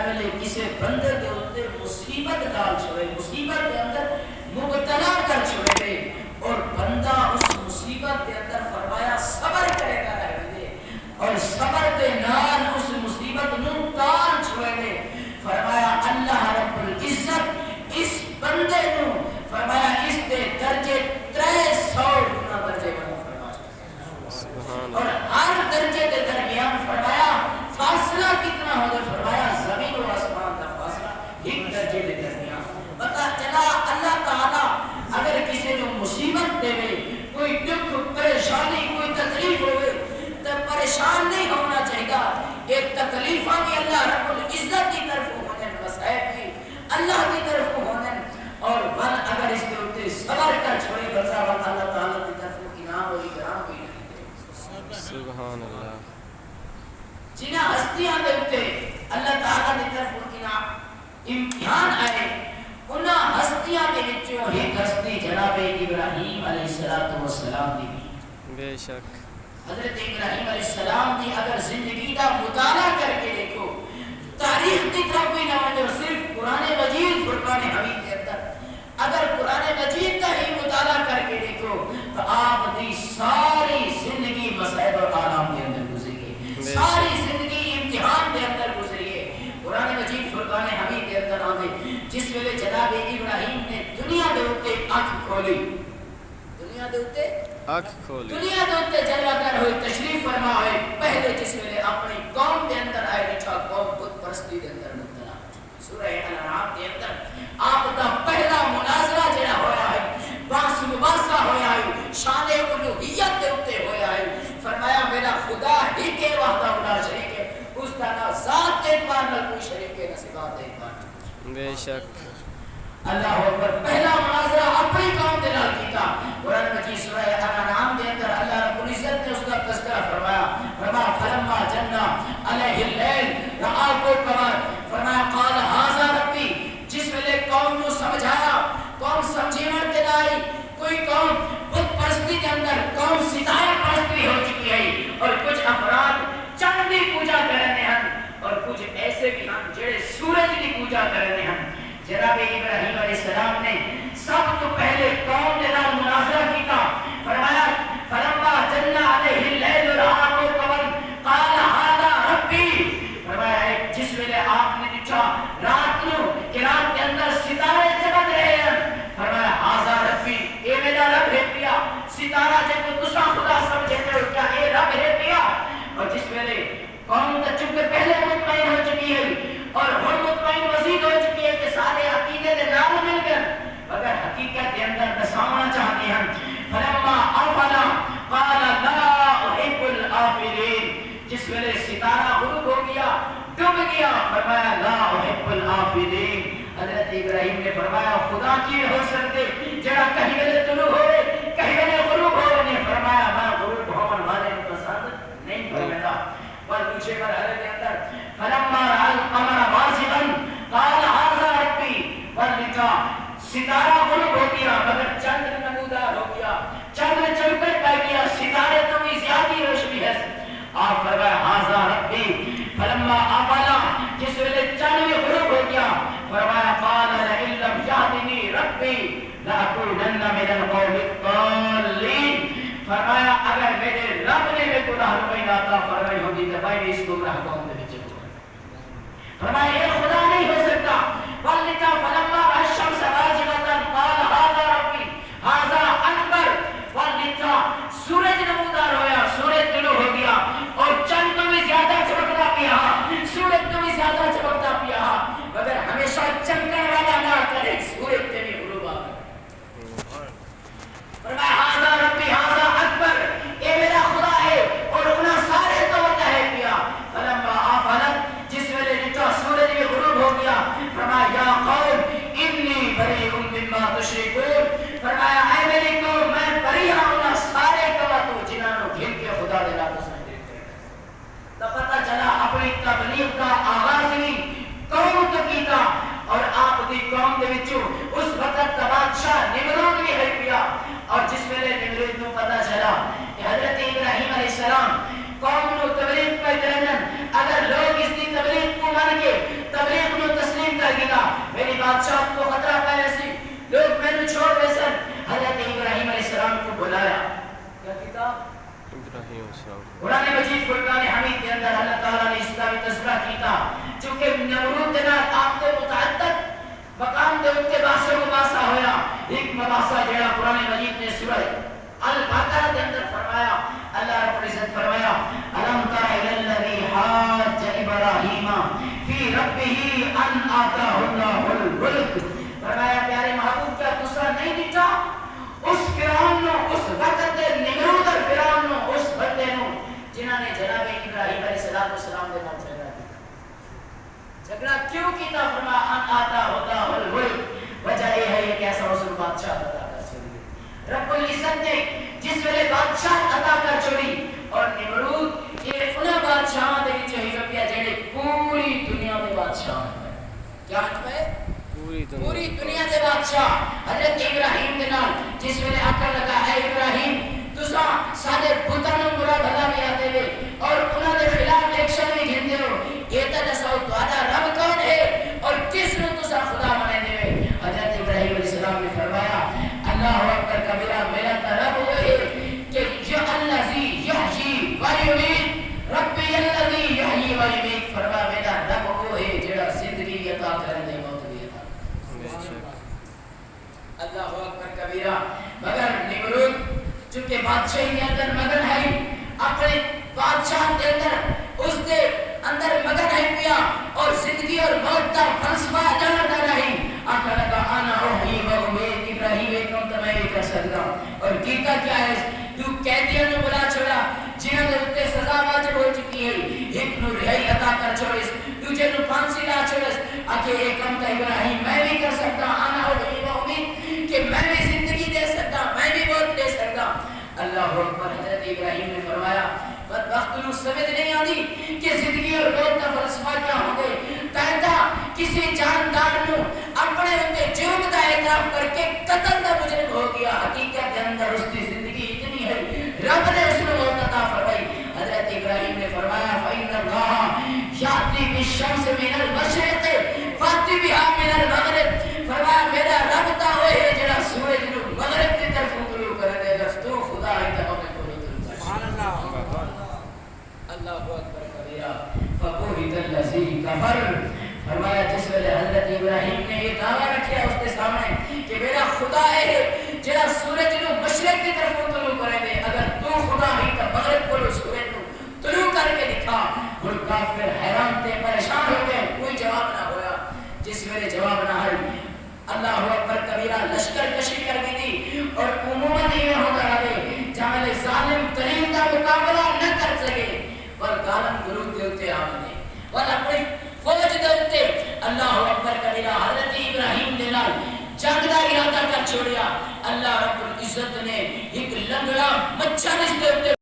ویلے کسی بندے کے اوپر مصیبت ڈال چھوڑے، مصیبت کے اندر مبتلا کر چھوڑے اور بندہ اس مصیبت کے اندر فرمایا صبر کرے گا رہے اور صبر کے نال اس مصیبت نو تان چھوڑے، فرمایا اللہ رب العزت اس بندے نو فرمایا اس دے درجے 300 گنا درجے بنا فرمایا، اور ہر درجے کے درمیان فرمایا فاصلہ کتنا ہو گیا، فرمایا زمین و آسمان کا فاصلہ ایک درجے کے درمیان۔ پتہ چلا اللہ تعالی اگر کسی کو مصیبت دے کوئی دکھ پریشانی کوئی تکلیف ہوئے تو پریشان نہیں ہونا چاہیے، ایک تکلیفہ بھی اللہ رب العزت کی طرف ہونے، مسائب بھی اللہ کی طرف ہونے، اور ون اگر اس کے اوپر صبر کر چھوڑے بندہ ون اللہ تعالی کی طرف انعام و اکرام بھی نہیں دے۔ سبحان اللہ۔ جنہ ہستیاں دے اوپر اللہ تعالی کی طرف انعام امتحان آئے، انہاں ہستیاں کے وچوں ایک ہستی جناب ابراہیم علیہ السلام دی بھی۔ بے شک حضرت ابراہیم علیہ السلام کی اگر زندگی کا مطالعہ کر کے دیکھو، تاریخ کی طرف بھی نہ ونجو، صرف قرآن مجید فرقان حمید کے اندر اگر قرآن مجید کا ہی مطالعہ کر کے دیکھو تو آپ دی ساری زندگی مصائب اور آلام کے اندر گزری ہے، ساری زندگی امتحان کے اندر گزری ہے۔ قرآن مجید فرقان حمید کے اندر آنے جس ویلے جناب ابراہیم نے دنیا دے اوتے آنکھ کھولی، دنیا دے اوتے آنکھ کھولی، دنیا دے اوتے جلوہ گر ہوئے، تشریف فرما ہوئے، پہلے جس ویلے اپنی قوم کے اندر آئے لکھا قوم بت پرستی کے اندر مبتلا، سورہ انعام کے اندر آپ کا پہلا مناظرہ جڑا ہویا ہے، باس مباحثہ ہویا ہے، شان الوہیت کے اوتے ہویا ہے، فرمایا میرا خدا ہی کے وحدہ لا شریک ہے، اس کا نہ ذات ایک بار نہ کوئی شریک ہے نہ صفات ایک بار۔ بے شک اللہ اکبر، پہلا مناظرہ اپنی قوم کے نال کیتا۔ قرآن مجید سورہ انعام کے اندر اللہ رب العزت نے اس کا تذکرہ فرمایا، فرمایا فلما جن علیہ اللیل رآ کوکبا، فرمایا قال ھذا ربی، جس ویلے قوم کو سمجھایا، قوم سمجھیون کے لائی، کوئی قوم بت پرستی کے اندر قوم ستارہ پرستی ہو چکی ہے، اور کچھ افراد چند کی پوجا کرنے ہیں اور کچھ ایسے بھی ہیں جڑے سورج کی پوجا کرنے ہیں۔ جناب ابراہیم علیہ السلام نے سب تو پہلے قوم کے نال مناظرہ کیتا، فرمایا فلما جن علیہ اللیل رآ کوکبا قال ھذا ربی، فرمایا جس ویلے آپ نے دیکھا رات نو کہ رات کے اندر ستارے چمک رہے ہیں، فرمایا ھذا ربی، اے میرا رب ہے پیا، ستارہ جے کو تسا خدا سمجھتے ہو کیا اے رب ہے پیا، اور جس ویلے قوم تو چونکہ پہلے مطمئن ہو چکی ہے اور ہر مطمئن مزید ہو چکی ہے کہ سارے عقیدے دے نال مل کر اگر حقیقت کے اندر دساونا چاہتے ہیں، فلما افلا قال لا احب الافلین، جس ویلے ستارہ غروب ہو گیا ڈوب گیا، فرمایا لا احب الافلین، حضرت ابراہیم نے فرمایا خدا کی ہو سکتے جڑا کہیں ویلے طلوع ہوئے کہیں ویلے غروب ہوئے، نے فرمایا میں غروب ہون والے کو پسند نہیں کرتا۔ اور دوسرے مرحلے کے اندر فلما رأى القمر بازغا قال ھذا ربی، اور لکھا ستارہ غروب ہو گیا مگر چندر نمودار ہو گیا، چندر چمکر پا گیا، ستارے تو بھی زیادہ روشنی ہے، آپ فرمایا ھذا ربی، فلما افلا، جس ویلے چند غروب ہو گیا، فرمایا قال لئن لم یهدنی ربی لأکونن من القوم الضالین، فرمایا اگر میرے رب نے میرے کو رہنمائی عطا فرمائی ہوگی تو میں اس گمراہ قوم میں چلوں گا، فرمایا یہ خدا نہیں ہو سکتا، واللکا فلما رأى الشمس بازغة قال ھذا ربی ھذا اکبر، واللکا سورج نمودار ہویا، سورج طلوع ہو گیا اور چند تو بھی زیادہ چمکتا پیا، سورج تو بھی زیادہ چمکتا پیا، مگر ہمیشہ چمکنے والا نہ کرے سورج تے بھی غروب آ گیا، فرمایا ھذا ربی ھذا اکبر، اے میرا خدا ہے اور انہاں سارے تو ہوتا ہے پیا، فلما آفلت، جس ویلے لکھا سورج میں غروب بادشاہ کو خطرہ پایا سی لوگ مینوں چھوڑ دے سن حضرت ابراہیم علیہ السلام کو بلایا کیا کتاب ابراہیم السلام قرآن مجید فرقان حمید کے اندر اللہ تعالیٰ نے اسلامی تذکرہ کیتا چونکہ نمرود دے نال آپ دے متعدد مقام دے اتے باسا مباسا ہویا ایک مباسا جیڑا قرآن مجید نے سورہ البقرہ کے اندر فرمایا اللہ رب العزت فرمایا الم تر الی الذی حاج ابراہیم فی ربہ ان آتاہ اللہ الملک فرمایا پیارے محبوب کیا دوسرا نہیں دیتا اس فرعون نو اس وقت دے نمرود اور فرعون نو اس بندے نو جنہاں نے جناب ابراہیم علیہ السلام دے نال جھگڑا کیوں کیتا فرمایا ان آتاہ اللہ الملک وجہ یہ ہے کہ ایسا رسول بادشاہ عطا کر چھوڑی رب العزت نے جس ویلے بادشاہ عطا کر چھوڑی اور نمرود یہ انہاں بادشاہاں دے وچ ہی رپیا جڑے پوری دنیا دے بادشاہ ہیں کیا ہے پوری دنیا دے بادشاہ حضرت ابراہیم دے نال جس ویلے آکر لگا ہے ابراہیم تساں سارے بتاں نوں برا بھلا بھی آتے وے اور انہاں دے خلاف ایکشن بھی گھندے ہو یہ تے دسو تہاڈا رب کون ہے اور کس نوں تساں خدا منے دے حضرت ابراہیم علیہ السلام نے فرمایا اللہ اکبر کبیرہ میرا رب وہ ہے کہ یہ الذی یحیی و یمیت ربی الذی یحیی و یمیت فرمایا میرا رب وہ ہے جڑا زندگی عطا کرنے موت بھی عطا اللہ اکبر کبیرہ مگر نمرود چونکہ بادشاہی کے اندر مگن ہے اپنے بادشاہ کے اندر اس کے اندر مگن ہے پیا اور زندگی اور موت کا فلسفہ جانتا نہیں آخر لگا انا احیی و امیت ابراہیم ایکم تو میں بھی کر سکتا اور کیتا کیا ہے تو قیدیوں نے بلا چھوڑا جنہوں نے اتے سزا واجب ہو چکی ہے ایک نو رہائی عطا کر چھوڑس دوسرے نو پھانسی لا چھوڑس آخر ایکم تو ابراہیم میں بھی کر سکتا انا احیی و امیت کہ میں بھی زندگی دے سکتا میں بھی موت دے سکتا اللہ اکبر حضرت ابراہیم نے فرمایا بدبخت نو سمجھ نہیں آتی کہ زندگی اور موت کا فلسفہ کیا ہو گئے کہتا کسی جاندار نو اپنے اندے جرم کا اعتراف کر کے قتل کا مجرم ہو گیا حقیقت کے اندر اس کی زندگی اتنی ہے رب نے اس کو موت عطا فرمائی حضرت ابراہیم نے فرمایا فإن اللہ یأتی بالشمس من المشرق فأتی بها من المغرب فرمایا میرا رب تا وہ ہے جڑا سورج نو مغرب کی طرف طلوع کر دے گا تو خدا ہے تو اپنے کو سبحان اللہ اللہ اکبر کبیرہ فبہت الذی کفر فرمایا جس ویلے حضرت ابراہیم نے یہ دعویٰ رکھیا اس کے سامنے کہ میرا خدا ہے جڑا سورج نو مشرق کی طرف طلوع کرے دے اگر تو خدا ہی تو مغرب کو سورج نو طلوع کر کے دکھا اور کافر حیران تے پریشان ہو گئے کوئی جواب نہ ہویا جس ویلے جواب نہ آئی اللہ اکبر کبیرہ لشکر کشی کر دی تھی اور عموماً ہی میں ہوتا رہے جہاں ظالم ترین کا مقابلہ نہ کر سکے پر غالب گروہ دے اتے آمنے اور اپنی فوج دے اتے اللہ اکبر کبیرہ حضرت ابراہیم نے نال جنگ دا ارادہ کر چھوڑیا اللہ رب العزت نے ایک لنگڑا مچھر اس دے اتے